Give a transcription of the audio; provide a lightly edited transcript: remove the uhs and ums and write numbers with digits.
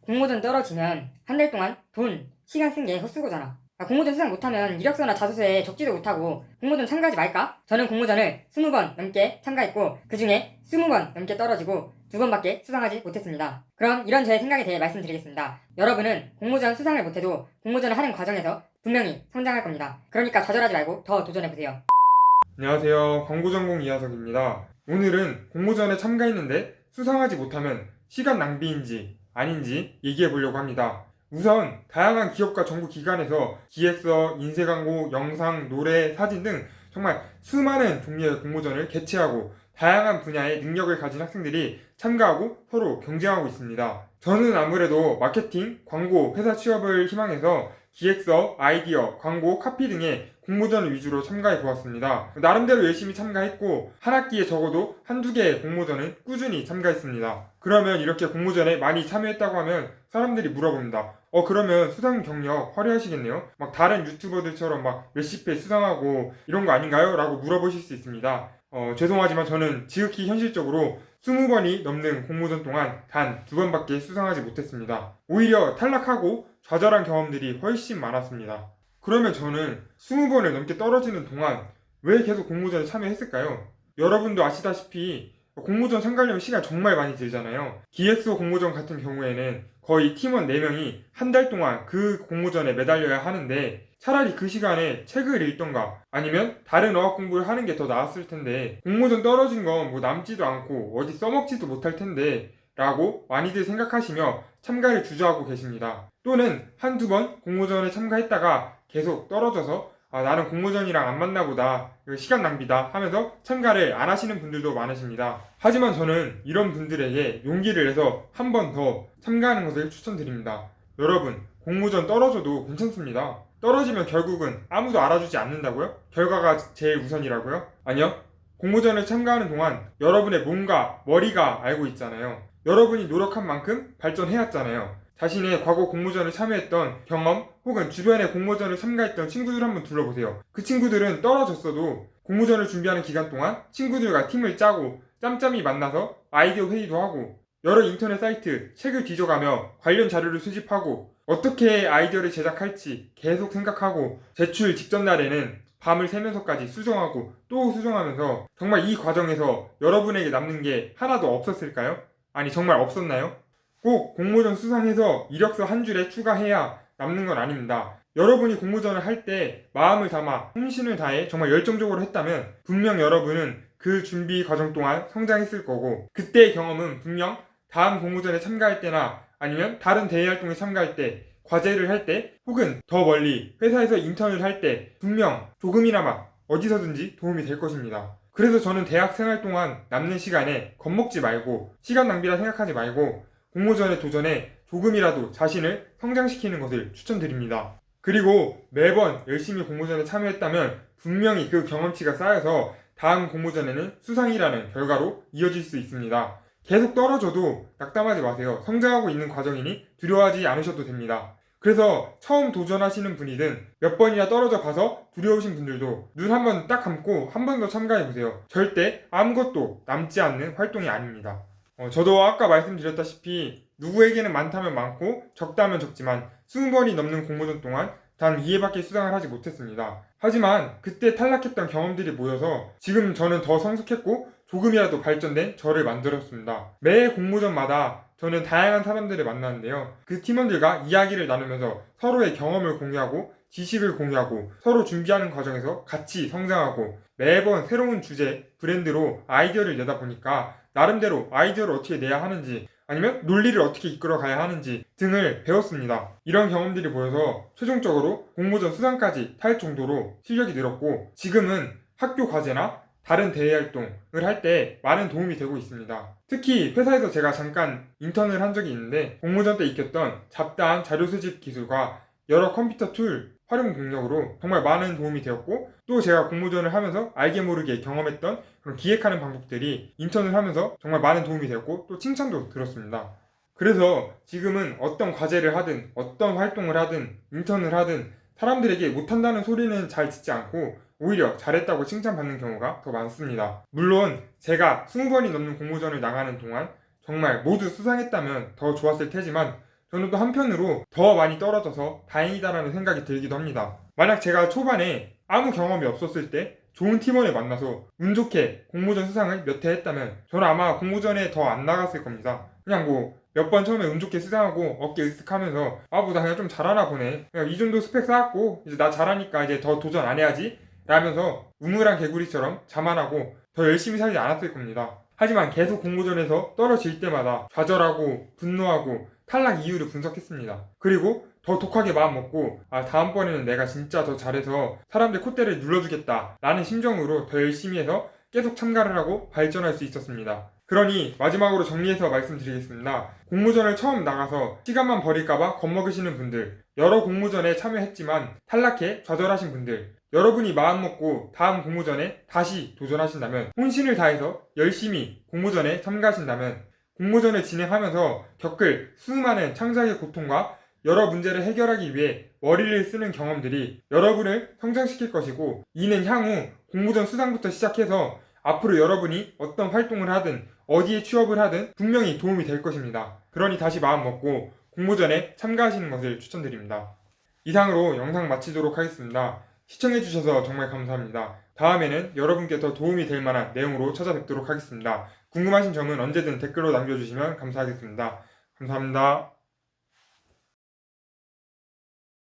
공모전 떨어지면 한 달 동안 돈, 시간 쓴 게 헛수고잖아. 공모전 수상 못하면 이력서나 자소서에 적지도 못하고 공모전 참가하지 말까? 저는 공모전을 20번 넘게 참가했고 그 중에 20번 넘게 떨어지고 2번밖에 수상하지 못했습니다. 그럼 이런 저의 생각에 대해 말씀드리겠습니다. 여러분은 공모전 수상을 못해도 공모전을 하는 과정에서 분명히 성장할 겁니다. 그러니까 좌절하지 말고 더 도전해보세요. 안녕하세요. 광고전공 이하석입니다. 오늘은 공모전에 참가했는데 수상하지 못하면 시간 낭비인지 아닌지 얘기해 보려고 합니다. 우선 다양한 기업과 정부 기관에서 기획서, 인쇄광고, 영상, 노래, 사진 등 정말 수많은 종류의 공모전을 개최하고 다양한 분야의 능력을 가진 학생들이 참가하고 서로 경쟁하고 있습니다. 저는 아무래도 마케팅, 광고, 회사 취업을 희망해서 기획서, 아이디어, 광고, 카피 등의 공모전을 위주로 참가해 보았습니다. 나름대로 열심히 참가했고 한 학기에 적어도 한두 개의 공모전은 꾸준히 참가했습니다. 그러면 이렇게 공모전에 많이 참여했다고 하면 사람들이 물어봅니다. 그러면 수상 경력 화려하시겠네요? 막 다른 유튜버들처럼 막 몇십 회 수상하고 이런 거 아닌가요? 라고 물어보실 수 있습니다. 죄송하지만 저는 지극히 현실적으로 20번이 넘는 공모전 동안 단 2번밖에 수상하지 못했습니다. 오히려 탈락하고 좌절한 경험들이 훨씬 많았습니다. 그러면 저는 20번을 넘게 떨어지는 동안 왜 계속 공모전에 참여했을까요? 여러분도 아시다시피 공모전 참가하려면 시간 정말 많이 들잖아요. 기획서 공모전 같은 경우에는 거의 팀원 4명이 한 달 동안 그 공모전에 매달려야 하는데 차라리 그 시간에 책을 읽던가 아니면 다른 어학 공부를 하는 게 더 나았을 텐데 공모전 떨어진 건 뭐 남지도 않고 어디 써먹지도 못할 텐데 라고 많이들 생각하시며 참가를 주저하고 계십니다. 또는 한두 번 공모전에 참가했다가 계속 떨어져서 나는 공모전이랑 안 맞나 보다, 이거 시간 낭비다 하면서 참가를 안 하시는 분들도 많으십니다. 하지만 저는 이런 분들에게 용기를 내서 한 번 더 참가하는 것을 추천드립니다. 여러분, 공모전 떨어져도 괜찮습니다. 떨어지면 결국은 아무도 알아주지 않는다고요? 결과가 제일 우선이라고요? 아니요. 공모전을 참가하는 동안 여러분의 몸과 머리가 알고 있잖아요. 여러분이 노력한 만큼 발전해왔잖아요. 자신의 과거 공모전을 참여했던 경험 혹은 주변의 공모전을 참가했던 친구들 한번 둘러보세요. 그 친구들은 떨어졌어도 공모전을 준비하는 기간 동안 친구들과 팀을 짜고 짬짬이 만나서 아이디어 회의도 하고 여러 인터넷 사이트, 책을 뒤져가며 관련 자료를 수집하고 어떻게 아이디어를 제작할지 계속 생각하고 제출 직전 날에는 밤을 새면서까지 수정하고 또 수정하면서 정말 이 과정에서 여러분에게 남는 게 하나도 없었을까요? 아니 정말 없었나요? 꼭 공모전 수상해서 이력서 한 줄에 추가해야 남는 건 아닙니다. 여러분이 공모전을 할 때 마음을 담아 혼신을 다해 정말 열정적으로 했다면 분명 여러분은 그 준비 과정 동안 성장했을 거고 그때의 경험은 분명 다음 공모전에 참가할 때나 아니면 다른 대외 활동에 참가할 때 과제를 할 때 혹은 더 멀리 회사에서 인턴을 할 때 분명 조금이나마 어디서든지 도움이 될 것입니다. 그래서 저는 대학 생활 동안 남는 시간에 겁먹지 말고 시간 낭비라 생각하지 말고 공모전에 도전해 조금이라도 자신을 성장시키는 것을 추천드립니다. 그리고 매번 열심히 공모전에 참여했다면 분명히 그 경험치가 쌓여서 다음 공모전에는 수상이라는 결과로 이어질 수 있습니다. 계속 떨어져도 낙담하지 마세요. 성장하고 있는 과정이니 두려워하지 않으셔도 됩니다. 그래서 처음 도전하시는 분이든 몇 번이나 떨어져 봐서 두려우신 분들도 눈 한 번 딱 감고 한 번 더 참가해보세요. 절대 아무것도 남지 않는 활동이 아닙니다. 저도 아까 말씀드렸다시피 누구에게는 많다면 많고 적다면 적지만 20번이 넘는 공모전 동안 단 2회밖에 수상을 하지 못했습니다. 하지만 그때 탈락했던 경험들이 모여서 지금 저는 더 성숙했고 조금이라도 발전된 저를 만들었습니다. 매 공모전마다 저는 다양한 사람들을 만나는데요. 그 팀원들과 이야기를 나누면서 서로의 경험을 공유하고 지식을 공유하고 서로 준비하는 과정에서 같이 성장하고 매번 새로운 주제, 브랜드로 아이디어를 내다 보니까 나름대로 아이디어를 어떻게 내야 하는지 아니면 논리를 어떻게 이끌어 가야 하는지 등을 배웠습니다. 이런 경험들이 보여서 최종적으로 공모전 수상까지 탈 정도로 실력이 늘었고 지금은 학교 과제나 다른 대외 활동을 할 때 많은 도움이 되고 있습니다. 특히 회사에서 제가 잠깐 인턴을 한 적이 있는데 공모전 때 익혔던 잡다한 자료 수집 기술과 여러 컴퓨터 툴 활용 능력으로 정말 많은 도움이 되었고 또 제가 공모전을 하면서 알게 모르게 경험했던 그런 기획하는 방법들이 인턴을 하면서 정말 많은 도움이 되었고 또 칭찬도 들었습니다. 그래서 지금은 어떤 과제를 하든 어떤 활동을 하든 인턴을 하든 사람들에게 못한다는 소리는 잘 듣지 않고 오히려 잘했다고 칭찬받는 경우가 더 많습니다. 물론 제가 20번이 넘는 공모전을 나가는 동안 정말 모두 수상했다면 더 좋았을 테지만 저는 또 한편으로 더 많이 떨어져서 다행이다라는 생각이 들기도 합니다. 만약 제가 초반에 아무 경험이 없었을 때 좋은 팀원을 만나서 운 좋게 공모전 수상을 몇 회 했다면 저는 아마 공모전에 더 안 나갔을 겁니다. 그냥 뭐 몇 번 처음에 운 좋게 수상하고 어깨 으쓱하면서 뭐 나 그냥 좀 잘하나 보네. 그냥 이 정도 스펙 쌓았고 이제 나 잘하니까 이제 더 도전 안 해야지 라면서 우물한 개구리처럼 자만하고 더 열심히 살지 않았을 겁니다. 하지만 계속 공모전에서 떨어질 때마다 좌절하고 분노하고 탈락 이유를 분석했습니다. 그리고 더 독하게 마음먹고 다음번에는 내가 진짜 더 잘해서 사람들 콧대를 눌러주겠다 라는 심정으로 더 열심히 해서 계속 참가를 하고 발전할 수 있었습니다. 그러니 마지막으로 정리해서 말씀드리겠습니다. 공모전을 처음 나가서 시간만 버릴까봐 겁먹으시는 분들, 여러 공모전에 참여했지만 탈락해 좌절하신 분들, 여러분이 마음먹고 다음 공모전에 다시 도전하신다면, 혼신을 다해서 열심히 공모전에 참가하신다면 공모전을 진행하면서 겪을 수많은 창작의 고통과 여러 문제를 해결하기 위해 머리를 쓰는 경험들이 여러분을 성장시킬 것이고, 이는 향후 공모전 수상부터 시작해서 앞으로 여러분이 어떤 활동을 하든 어디에 취업을 하든 분명히 도움이 될 것입니다. 그러니 다시 마음 먹고 공모전에 참가하시는 것을 추천드립니다. 이상으로 영상 마치도록 하겠습니다. 시청해주셔서 정말 감사합니다. 다음에는 여러분께 더 도움이 될 만한 내용으로 찾아뵙도록 하겠습니다. 궁금하신 점은 언제든 댓글로 남겨주시면 감사하겠습니다. 감사합니다.